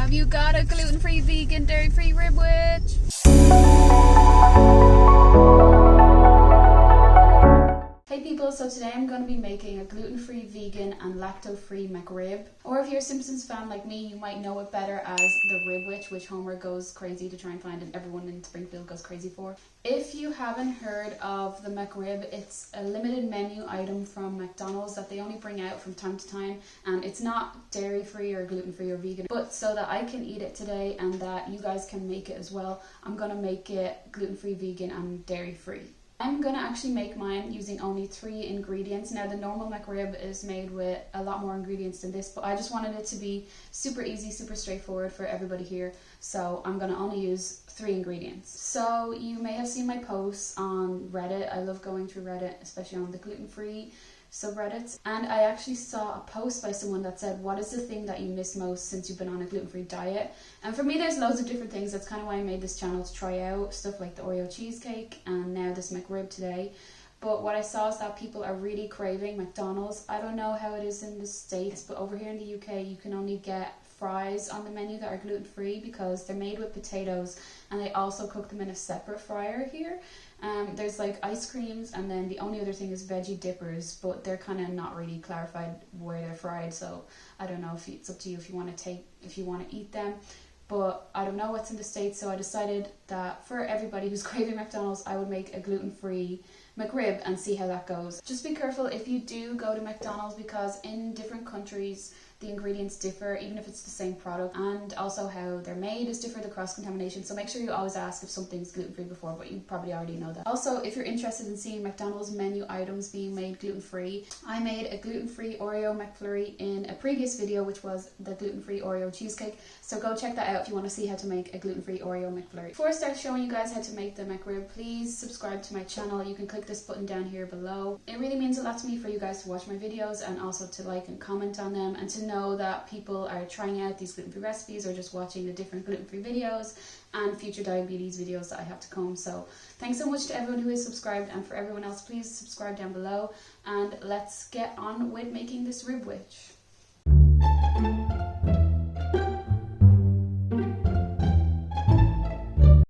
Have you got a gluten-free, vegan, dairy-free ribwich? Hey people, so today I'm going to be making a gluten-free, vegan and lacto-free McRib. Or if you're a Simpsons fan like me, you might know it better as the ribwich, which Homer goes crazy to try and find and everyone in Springfield goes crazy for. If you haven't heard of the McRib, it's a limited menu item from McDonald's that they only bring out from time to time, and it's not dairy-free or gluten-free or vegan, but so that I can eat it today and that you guys can make it as well, I'm going to make it gluten-free, vegan and dairy-free. I'm going to actually make mine using only 3 ingredients. Now the normal McRib is made with a lot more ingredients than this, but I just wanted it to be super easy, super straightforward for everybody here. So I'm going to only use 3 ingredients. So you may have seen my posts on Reddit. I love going through Reddit, especially on the gluten-free subreddits, and I actually saw a post by someone that said, what is the thing that you miss most since you've been on a gluten-free diet? And for me, there's loads of different things. That's kind of why I made this channel, to try out stuff like the Oreo cheesecake and now this McRib today. But what I saw is that people are really craving McDonald's. I don't know how it is in the States, but over here in the UK you can only get fries on the menu that are gluten-free because they're made with potatoes, and they also cook them in a separate fryer here. There's like ice creams, and then the only other thing is veggie dippers, but they're kind of not really clarified where they're fried, so I don't know if it's up to you if you want to eat them. But I don't know what's in the States, so I decided that for everybody who's craving McDonald's, I would make a gluten-free McRib and see how that goes. Just be careful if you do go to McDonald's, because in different countries the ingredients differ, even if it's the same product, and also how they're made is different, the cross-contamination, so make sure you always ask if something's gluten-free before, but you probably already know that. Also, if you're interested in seeing McDonald's menu items being made gluten-free, I made a gluten-free Oreo McFlurry in a previous video, which was the gluten-free Oreo cheesecake, so go check that out if you want to see how to make a gluten-free Oreo McFlurry. Before I start showing you guys how to make the McRib, please subscribe to my channel. You can click this button down here below. It really means a lot to me for you guys to watch my videos, and also to like and comment on them, and to know that people are trying out these gluten-free recipes or just watching the different gluten-free videos and future diabetes videos that I have to come. So thanks so much to everyone who is subscribed, and for everyone else, please subscribe down below, and let's get on with making this ribwich.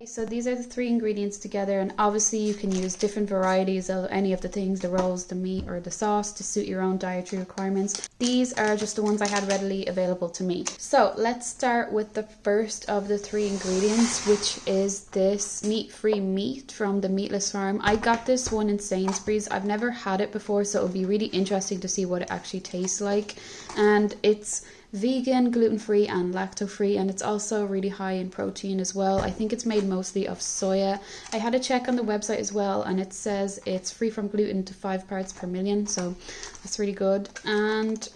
So these are the 3 ingredients together, and obviously you can use different varieties of any of the things, the rolls, the meat or the sauce, to suit your own dietary requirements. These are just the ones I had readily available to me. So let's start with the first of the 3 ingredients, which is this meat-free meat from the Meatless Farm. I got this one in Sainsbury's. I've never had it before, so it'll be really interesting to see what it actually tastes like. And it's vegan, gluten-free and lacto-free, and it's also really high in protein as well. I think it's made mostly of soya. I had a check on the website as well, and it says it's free from gluten to 5 parts per million, so that's really good. And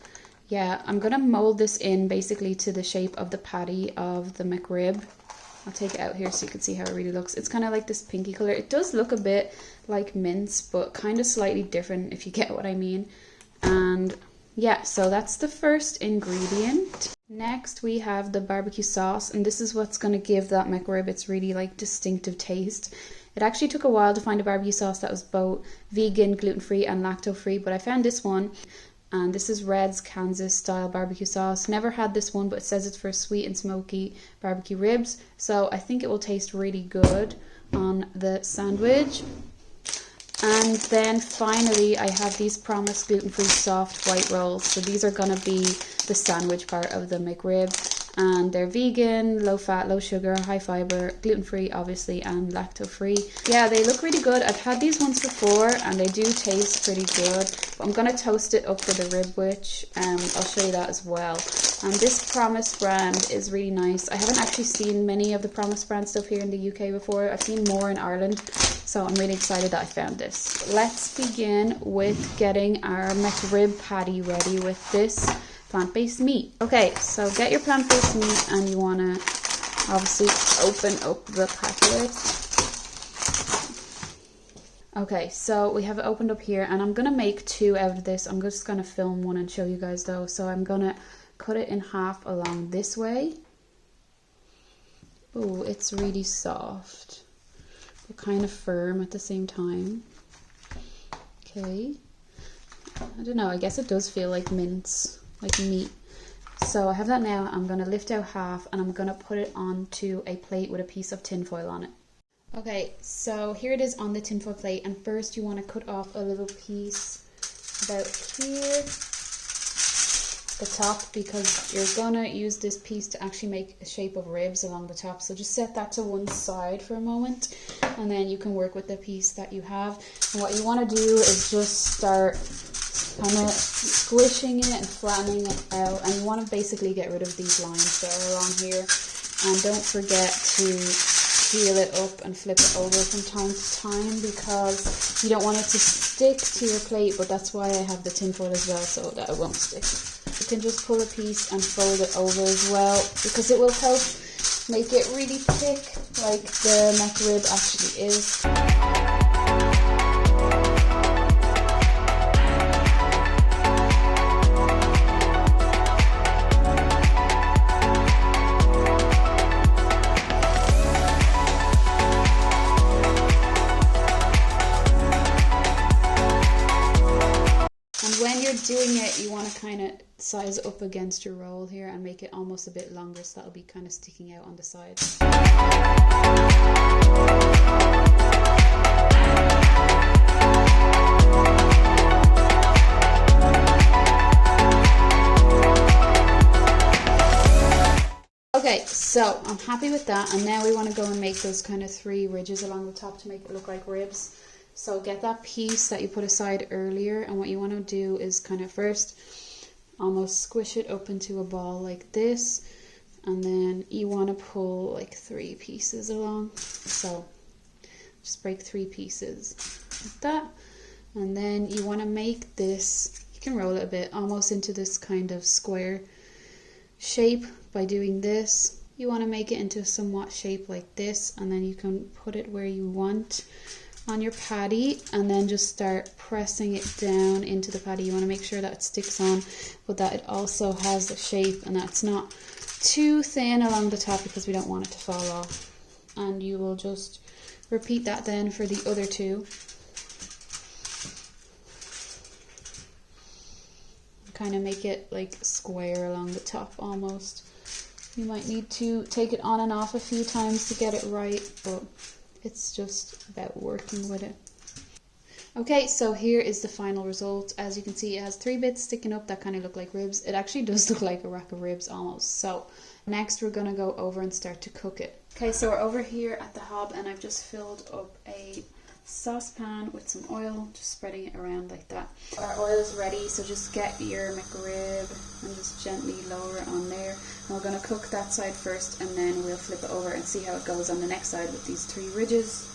yeah, I'm gonna mold this in basically to the shape of the patty of the McRib. I'll take it out here so you can see how it really looks. It's kind of like this pinky color. It does look a bit like mince, but kind of slightly different, if you get what I mean. And yeah, so that's the first ingredient. Next we have the barbecue sauce, and this is what's going to give that McRib its really like distinctive taste. It actually took a while to find a barbecue sauce that was both vegan, gluten-free and lacto-free, but I found this one, and this is Red's Kansas style barbecue sauce. Never had this one, but it says it's for sweet and smoky barbecue ribs, so I think it will taste really good on the sandwich. And then finally I have these Promise gluten-free soft white rolls. So these are going to be the sandwich part of the McRib, and they're vegan, low fat, low sugar, high fiber, gluten-free obviously, and lacto-free. Yeah, they look really good. I've had these ones before and they do taste pretty good, but I'm going to toast it up for the ribwich, and I'll show you that as well. And this Promise brand is really nice. I haven't actually seen many of the Promise brand stuff here in the UK before. I've seen more in Ireland, so I'm really excited that I found this. Let's begin with getting our McRib patty ready with this plant-based meat. Okay, so get your plant-based meat, and you want to obviously open up the packet. Okay, so we have it opened up here, and I'm going to make 2 out of this. I'm just going to film one and show you guys though. So I'm going to cut it in half along this way. Oh, it's really soft, but kind of firm at the same time. Okay, I don't know, I guess it does feel like mince, like meat. So I have that now. I'm going to lift out half and I'm going to put it onto a plate with a piece of tin foil on it. Okay, so here it is on the tinfoil plate, and first you want to cut off a little piece about here, the top, because you're gonna use this piece to actually make a shape of ribs along the top. So just set that to one side for a moment, and then you can work with the piece that you have. And what you want to do is just start kind of squishing it and flattening it out, and you want to basically get rid of these lines that are along here. And don't forget to peel it up and flip it over from time to time, because you don't want it to stick to your plate, but that's why I have the tinfoil as well, so that it won't stick. You can just pull a piece and fold it over as well, because it will help make it really thick like the McRib actually is. Doing it, you want to kind of size up against your roll here and make it almost a bit longer, so that'll be kind of sticking out on the side. Okay, so I'm happy with that, and now we want to go and make those kind of 3 ridges along the top to make it look like ribs. So get that piece that you put aside earlier, and what you want to do is kind of first almost squish it up into a ball like this, and then you want to pull like 3 pieces along. So just break 3 pieces like that, and then you want to make this, you can roll it a bit, almost into this kind of square shape by doing this. You want to make it into a somewhat shape like this, and then you can put it where you want on your patty, and then just start pressing it down into the patty. You want to make sure that it sticks on, but that it also has a shape and that it's not too thin along the top, because we don't want it to fall off. And you will just repeat that then for the other 2. Kind of make it like square along the top almost. You might need to take it on and off a few times to get it right, but it's just about working with it. Okay, so here is the final result. As you can see, it has 3 bits sticking up that kind of look like ribs. It actually does look like a rack of ribs almost. So next we're going to go over and start to cook it. Okay, so we're over here at the hob, and I've just filled up a saucepan with some oil, just spreading it around like that. Our oil is ready, so just get your McRib and just gently lower it on there. And we're going to cook that side first, and then we'll flip it over and see how it goes on the next side with these 3 ridges.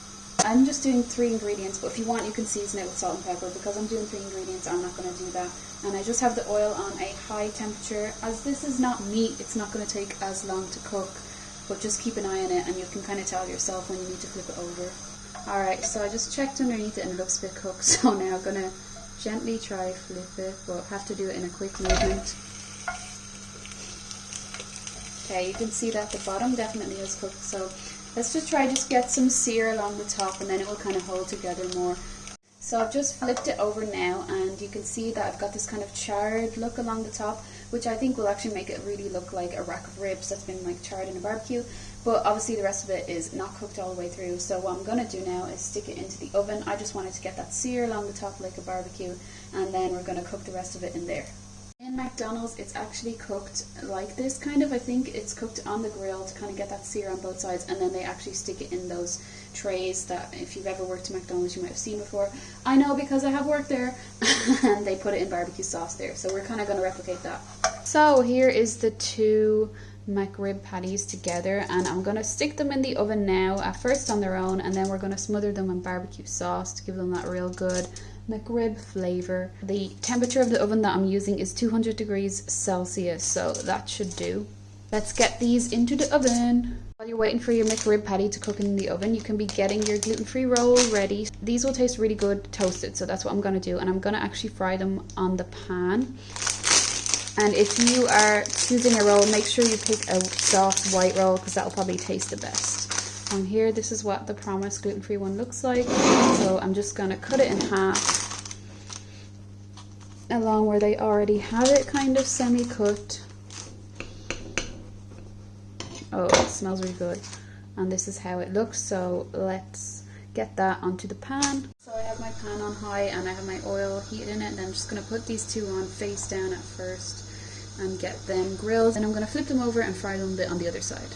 I'm just doing 3 ingredients, but if you want you can season it with salt and pepper. Because I'm doing 3 ingredients, I'm not going to do that. And I just have the oil on a high temperature. As this is not meat, it's not going to take as long to cook, but just keep an eye on it, and you can kind of tell yourself when you need to flip it over. Alright, so I just checked underneath it and it looks a bit cooked, so now I'm going to gently try flip it, but have to do it in a quick movement. Okay, you can see that the bottom definitely has cooked, so let's just try get some sear along the top, and then it will kind of hold together more. So I've just flipped it over now, and you can see that I've got this kind of charred look along the top, which I think will actually make it really look like a rack of ribs that's been like charred in a barbecue. But obviously the rest of it is not cooked all the way through, so what I'm going to do now is stick it into the oven. I just wanted to get that sear along the top like a barbecue, and then we're going to cook the rest of it in there. In McDonald's, it's actually cooked like this kind of. I think it's cooked on the grill to kind of get that sear on both sides, and then they actually stick it in those trays that if you've ever worked at McDonald's you might have seen before. I know because I have worked there, and they put it in barbecue sauce there, so we're kind of going to replicate that. So here is the 2 McRib patties together, and I'm going to stick them in the oven now, at first on their own, and then we're going to smother them in barbecue sauce to give them that real good McRib flavor. The temperature of the oven that I'm using is 200 degrees Celsius, so that should do. Let's get these into the oven. While you're waiting for your McRib patty to cook in the oven, you can be getting your gluten-free roll ready. These will taste really good toasted, so that's what I'm going to do, and I'm going to actually fry them on the pan. And if you are choosing a roll, make sure you pick a soft white roll, because that will probably taste the best. On here, this is what the Promise gluten-free one looks like. So I'm just going to cut it in half along where they already have it kind of semi-cut. Oh, it smells really good. And this is how it looks, so let's get that onto the pan. So I have my pan on high and I have my oil heated in it, and I'm just going to put these two on face down at first and get them grilled. And I'm going to flip them over and fry them a bit on the other side.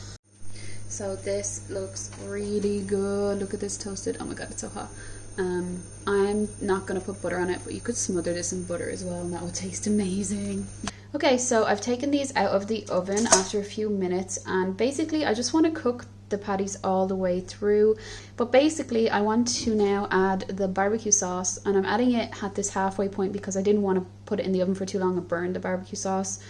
So this looks really good. Look at this toasted. Oh my god, it's so hot. I'm not going to put butter on it, but you could smother this in butter as well and that would taste amazing. Okay, so I've taken these out of the oven after a few minutes, and basically I just want to cook the patties all the way through. But basically I want to now add the barbecue sauce, and I'm adding it at this halfway point because I didn't want to put it in the oven for too long and burn the barbecue sauce.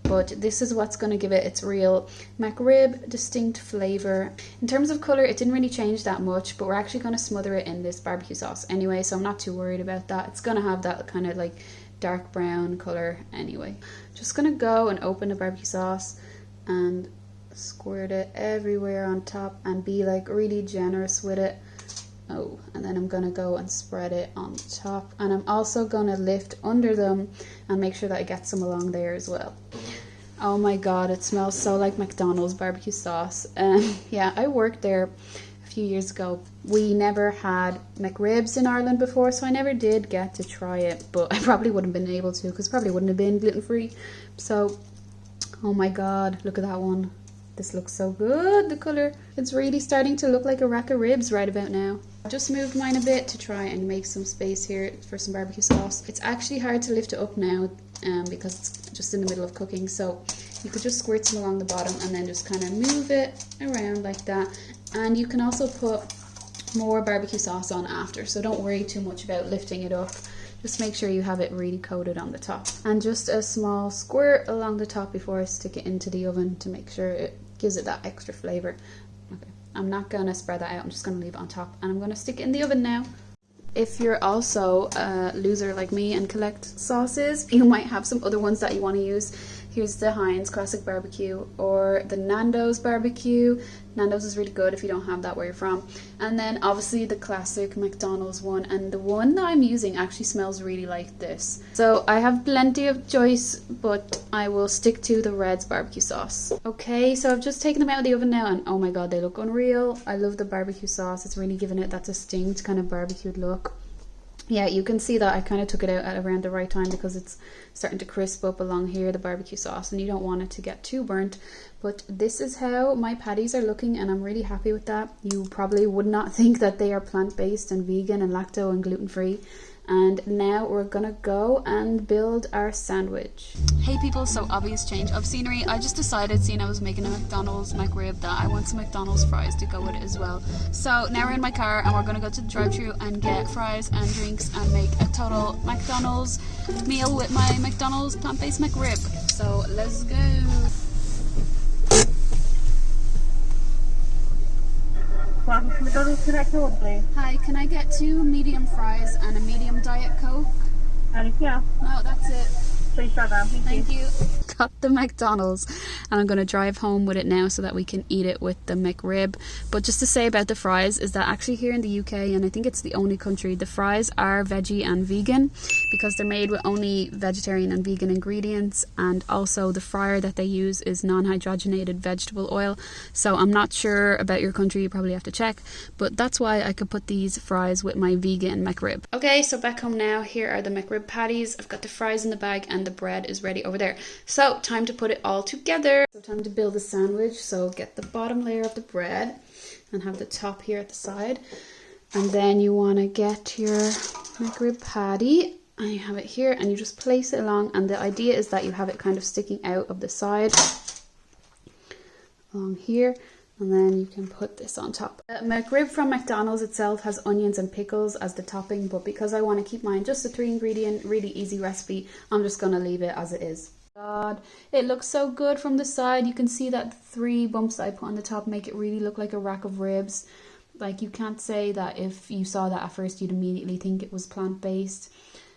But this is what's going to give it its real McRib distinct flavour. In terms of colour, it didn't really change that much, but we're actually going to smother it in this barbecue sauce anyway, so I'm not too worried about that. It's going to have that kind of like dark brown colour anyway. Just going to go and open the barbecue sauce and squirt it everywhere on top and be like really generous with it. Oh, and then I'm going to go and spread it on top, and I'm also going to lift under them and make sure that I get some along there as well. Oh my god, it smells so like McDonald's barbecue sauce. Yeah, I worked there a few years ago. We never had McRibs in Ireland before, so I never did get to try it, but I probably wouldn't have been able to because probably wouldn't have been gluten-free. So, oh my god, look at that one. This looks so good, the colour. It's really starting to look like a rack of ribs right about now. I just moved mine a bit to try and make some space here for some barbecue sauce. It's actually hard to lift it up now because it's just in the middle of cooking, so you could just squirt some along the bottom and then just kind of move it around like that. And you can also put more barbecue sauce on after, so don't worry too much about lifting it up. Just make sure you have it really coated on the top. And just a small squirt along the top before I stick it into the oven to make sure it gives it that extra flavour. Okay, I'm not going to spread that out, I'm just going to leave it on top, and I'm going to stick it in the oven now. If you're also a loser like me and collect sauces, you might have some other ones that you want to use. Here's the Heinz Classic Barbecue or the Nando's Barbecue. Nando's is really good if you don't have that where you're from. And then obviously the classic McDonald's one, and the one that I'm using actually smells really like this. So I have plenty of choice, but I will stick to the Red's barbecue sauce. Okay, so I've just taken them out of the oven now, and oh my god, they look unreal. I love the barbecue sauce. It's really giving it that distinct kind of barbecued look. Yeah, you can see that I kind of took it out at around the right time because it's starting to crisp up along here, the barbecue sauce, and you don't want it to get too burnt. But this is how my patties are looking, and I'm really happy with that. You probably would not think that they are plant-based and vegan and lacto and gluten-free. And now we're gonna go and build our sandwich. Hey people, so obvious change of scenery. I just decided, seeing I was making a McDonald's McRib, that I want some McDonald's fries to go with it as well. So now we're in my car and we're gonna go to the drive-thru and get fries and drinks and make a total McDonald's meal with my McDonald's plant-based McRib. So let's go. McDonald's Connect Order, please. Hi, can I get 2 medium fries and a medium Diet Coke? Anything else? No, that's it. Please drive down, Thank you. Got the McDonald's and I'm going to drive home with it now so that we can eat it with the McRib. But just to say about the fries is that actually here in the UK, and I think it's the only country, the fries are veggie and vegan because they're made with only vegetarian and vegan ingredients, and also the fryer that they use is non-hydrogenated vegetable oil. So I'm not sure about your country, you probably have to check, but that's why I could put these fries with my vegan McRib. Okay, so back home now, here are the McRib patties. I've got the fries in the bag and the bread is ready over there. So time to put it all together. So time to build a sandwich. So get the bottom layer of the bread and have the top here at the side. And then you want to get your McRib patty and you have it here and you just place it along, and the idea is that you have it kind of sticking out of the side along here, and then you can put this on top. McRib from McDonald's itself has onions and pickles as the topping, but because I want to keep mine just a 3-ingredient, really easy recipe, I'm just going to leave it as it is. God, it looks so good from the side. You can see that the 3 bumps that I put on the top make it really look like a rack of ribs. Like, you can't say that if you saw that at first you'd immediately think it was plant-based.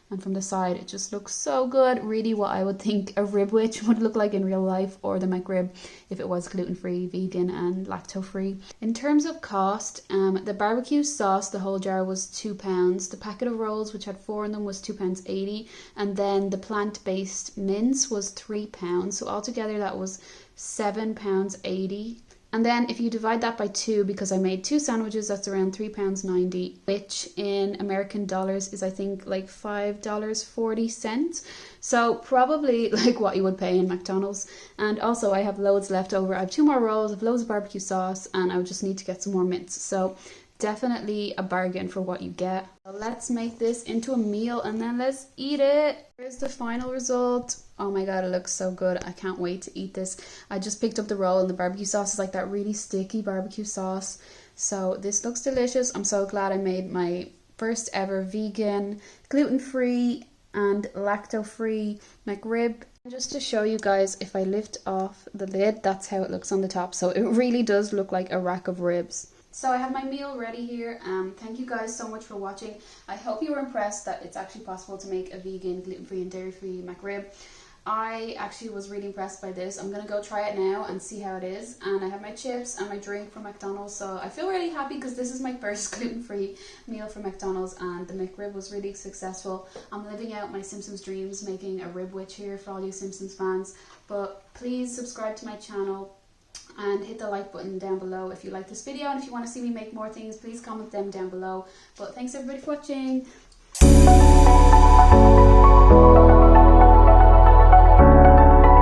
And from the side it just looks so good, really what I would think a rib witch would look like in real life, or the McRib if it was gluten-free, vegan and lacto-free. In terms of cost, the barbecue sauce, the whole jar was £2. The packet of rolls, which had 4 in them, was £2.80, and then the plant-based mince was £3. So altogether that was £7.80. And then if you divide that by 2, because I made 2 sandwiches, that's around £3.90, which in American dollars is I think like $5.40. So probably like what you would pay in McDonald's. And also I have loads left over. I have 2 more rolls, I have loads of barbecue sauce, and I would just need to get some more mints. So definitely a bargain for what you get. So let's make this into a meal and then let's eat it. Here's the final result. Oh my god, it looks so good. I can't wait to eat this. I just picked up the roll and the barbecue sauce is like that really sticky barbecue sauce. So this looks delicious. I'm so glad I made my first ever vegan, gluten-free and lacto-free McRib. Just to show you guys, if I lift off the lid, that's how it looks on the top. So it really does look like a rack of ribs. So I have my meal ready here. Thank you guys so much for watching. I hope you were impressed that it's actually possible to make a vegan, gluten-free and dairy-free McRib. I actually was really impressed by this. I'm going to go try it now and see how it is. And I have my chips and my drink from McDonald's. So I feel really happy because this is my first gluten-free meal from McDonald's and the McRib was really successful. I'm living out my Simpsons dreams, making a rib witch here for all you Simpsons fans. But please subscribe to my channel and hit the like button down below if you like this video, and if you want to see me make more things, please comment them down below. But thanks everybody for watching.